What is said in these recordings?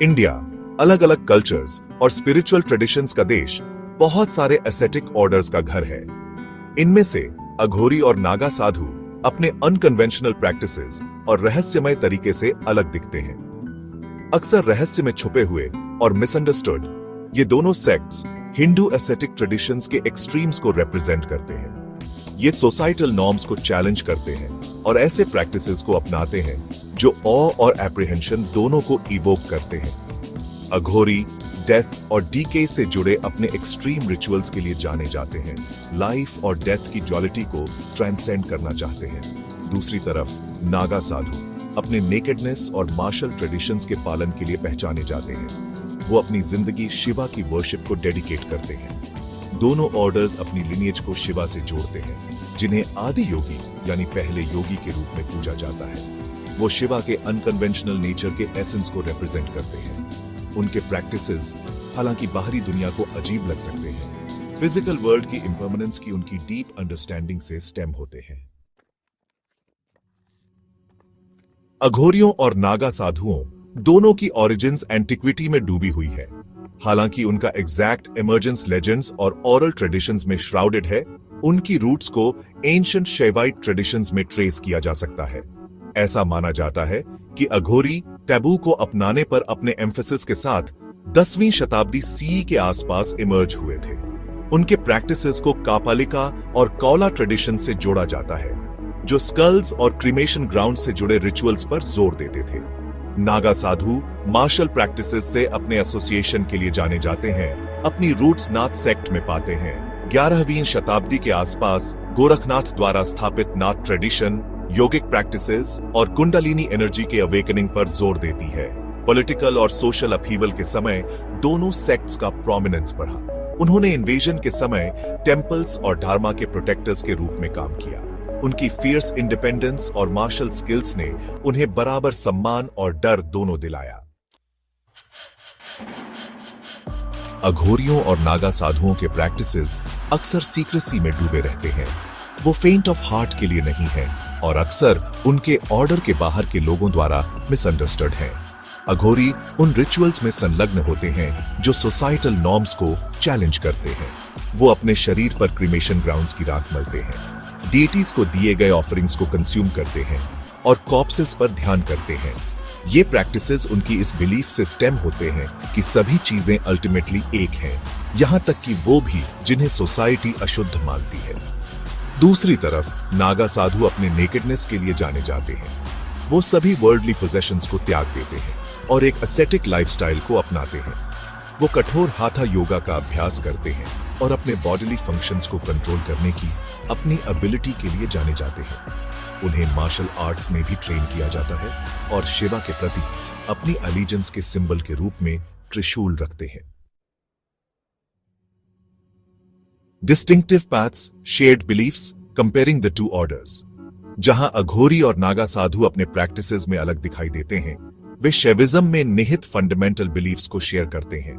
India अलग अलग cultures और स्पिरिचुअल ट्रेडिशंस का देश, बहुत सारे एसेटिक ऑर्डर्स का घर है। इनमें से अघोरी और नागा साधु अपने अनकन्वेंशनल प्रैक्टिसेस और रहस्यमय तरीके से अलग दिखते हैं। अक्सर रहस्य में छुपे हुए और मिसअंडरस्टूड, ये दोनों सेक्ट्स हिंदू एसेटिक ट्रेडिशंस के एक्सट्रीम्स को रिप्रेजेंट करते हैं। ये सोसाइटल नॉर्म्स को चैलेंज करते हैं और ऐसे प्रैक्टिसेस को अपनाते हैं जो ऑ और एप्रीहेंशन दोनों को इवोक करते हैं। अघोरी डेथ और डीके से जुड़े अपने एक्सट्रीम रिचुअल्स के लिए जाने जाते हैं, लाइफ और डेथ की ड्युअलिटी को ट्रांसेंड करना चाहते हैं। दूसरी तरफ नागा साधु अपने नेकेडनेस और मार्शल ट्रेडिशंस के पालन के लिए पहचाने जाते हैं। वो अपनी जिंदगी शिवा की वर्शिप को डेडिकेट करते हैं। दोनों ऑर्डर्स अपनी लिनिएज को शिवा से जोड़ते हैं, जिन्हें आदि योगी यानी पहले योगी के रूप में पूजा जाता है। वो शिवा के अनकन्वेंशनल नेचर के एसेंस को रिप्रेजेंट करते हैं। उनके प्रैक्टिसेस हालांकि बाहरी दुनिया को अजीब लग सकते हैं, फिजिकल वर्ल्ड की इम्पर्मनेंस की उनकी डीप अंडरस्टैंडिंग से स्टेम होते हैं। अघोरियों और नागा साधुओं दोनों की ओरिजिन्स एंटिक्विटी में डूबी हुई है। हालांकि उनका एग्जैक्ट इमर्जेंस लेजेंड्स और ओरल ट्रेडिशंस में श्राउडेड है, उनकी रूट्स को एंशिएंट शैवाइट ट्रेडिशंस में ट्रेस किया जा सकता है। ऐसा माना जाता है कि अघोरी टैबू को अपनाने पर अपने एम्फेसिस के साथ 10वीं शताब्दी सी के आसपास इमर्ज हुए थे। उनके प्रैक्टिसेस को कापालिका और कौला ट्रेडिशन से जोड़ा जाता है, जो स्कल्स और क्रीमेशन ग्राउंड से जुड़े रिचुअल्स पर जोर देते थे। नागा साधु मार्शल प्रैक्टिसेस से अपने एसोसिएशन के लिए जाने जाते हैं, अपनी रूट्स नाथ सेक्ट में पाते हैं। 11वीं शताब्दी के आसपास गोरखनाथ द्वारा स्थापित नाथ ट्रेडिशन योगिक प्रैक्टिसेस और कुंडलिनी एनर्जी के अवेकनिंग पर जोर देती है। पॉलिटिकल और सोशल अपहीवल के समय दोनों सेक्ट्स का प्रोमिनेंस बढ़ा। उन्होंने इन्वेजन के समय टेम्पल्स और धर्मा के प्रोटेक्टर्स के रूप में काम किया। उनकी फियर्स इंडिपेंडेंस और मार्शल स्किल्स ने उन्हें बराबर सम्मान और डर दोनों दिलाया। अघोरियों और नागा साधुओं के प्रैक्टिसेस अक्सर सीक्रेसी में डूबे रहते हैं। वो फेंट ऑफ हार्ट के लिए नहीं है और अक्सर उनके ऑर्डर के बाहर के लोगों द्वारा मिसअंडरस्टूड हैं। अघोरी उन रिचुअल्स में संलग्न होते हैं जो सोसाइटल नॉर्म्स को चैलेंज करते हैं। वो अपने शरीर पर क्रीमेशन ग्राउंड्स की राख मलते हैं, डीटीज को दिए गए ऑफरिंग्स को कंज्यूम करते हैं और कॉर्प्सेस पर ध्यान करते हैं। ये प्रैक्टिसेस उनकी इस बिलीफ से स्टेम होते हैं कि सभी चीजें अल्टीमेटली एक हैं, यहां तक कि वो भी जिन्हें सोसाइटी अशुद्ध मानती है। दूसरी तरफ नागा साधु अपने नेकेडनेस के लिए जाने जाते हैं। वो सभी वर्ल्डली पोजेशंस को त्याग देते हैं और एक एसेटिक लाइफस्टाइल को अपनाते हैं। वो कठोर हाथा योगा का अभ्यास करते हैं और अपने बॉडीली फंक्शंस को कंट्रोल करने की अपनी एबिलिटी के लिए जाने जाते हैं। उन्हें मार्शल आर्ट्स में भी ट्रेन किया जाता है और शिवा के प्रति अपनी अलीजेंस के सिंबल के रूप में त्रिशूल रखते हैं। Distinctive paths, shared beliefs, comparing the two orders. जहां अघोरी और नागा साधु अपने प्रैक्टिसेस में अलग दिखाई देते हैं, वे शैविज्म में निहित फंडामेंटल बिलीफ्स को शेयर करते हैं।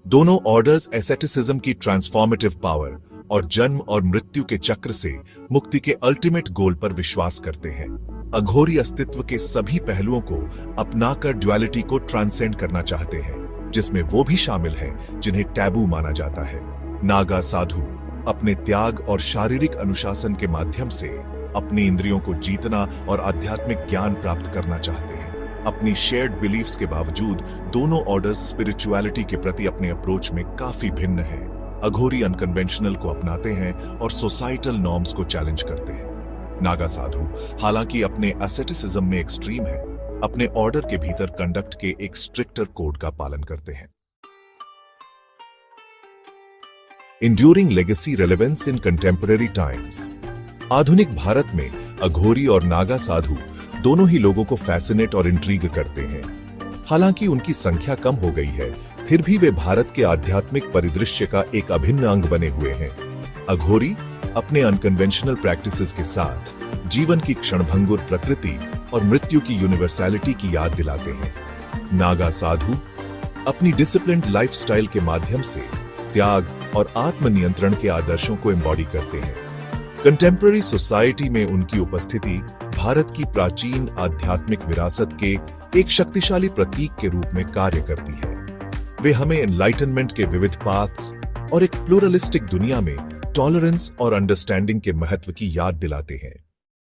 दोनों ऑर्डर्स एसेटिसिज्म की ट्रांसफॉर्मेटिव पावर और जन्म और मृत्यु के चक्र से मुक्ति के अल्टीमेट गोल पर विश्वास करते हैं। अघोरी अस्तित्व के सभी पहलुओं को अपनाकर ड्युअलिटी को ट्रांसेंड करना चाहते हैं, जिसमें वो भी शामिल हैं जिन्हें टैबू माना जाता है। नागा साधु अपने त्याग और शारीरिक अनुशासन के माध्यम से अपनी इंद्रियों को जीतना और आध्यात्मिक ज्ञान प्राप्त करना चाहते हैं। अपनी शेयर्ड बिलीफ्स के बावजूद दोनों ऑर्डर्स स्पिरिचुअलिटी के प्रति अपने अप्रोच में काफी भिन्न हैं। अघोरी अनकन्वेंशनल को अपनाते हैं और सोसाइटल नॉर्म्स को चैलेंज करते हैं। नागा साधु हालांकि अपने एसेटिसिज्म में एक्सट्रीम है, अपने ऑर्डर के भीतर कंडक्ट के एक स्ट्रिक्टर कोड का पालन करते हैं। Enduring legacy relevance in contemporary times। आधुनिक भारत में अघोरी और नागा साधु दोनों ही लोगों को फैसिनेट और इंट्रीग करते हैं। हालांकि उनकी संख्या कम हो गई है, फिर भी वे भारत के आध्यात्मिक परिदृश्य का एक अभिन्न अंग बने हुए हैं। अघोरी अपने अनकन्वेंशनल प्रैक्टिसेस के साथ जीवन की क्षणभंगुर प्रकृति और मृत्यु की यूनिवर्सैलिटी की याद दिलाते हैं। नागा साधु अपनी डिसिप्लिन्ड लाइफस्टाइल के माध्यम से त्याग और आत्मनियंत्रण के आदर्शों को एम्बॉडी करते हैं। कंटेम्पररी सोसाइटी में उनकी उपस्थिति भारत की प्राचीन आध्यात्मिक विरासत के एक शक्तिशाली प्रतीक के रूप में कार्य करती है। वे हमें एनलाइटनमेंट के विविध पाथ्स और एक प्लूरलिस्टिक दुनिया में टॉलरेंस और अंडरस्टैंडिंग के महत्व की याद दिलाते हैं।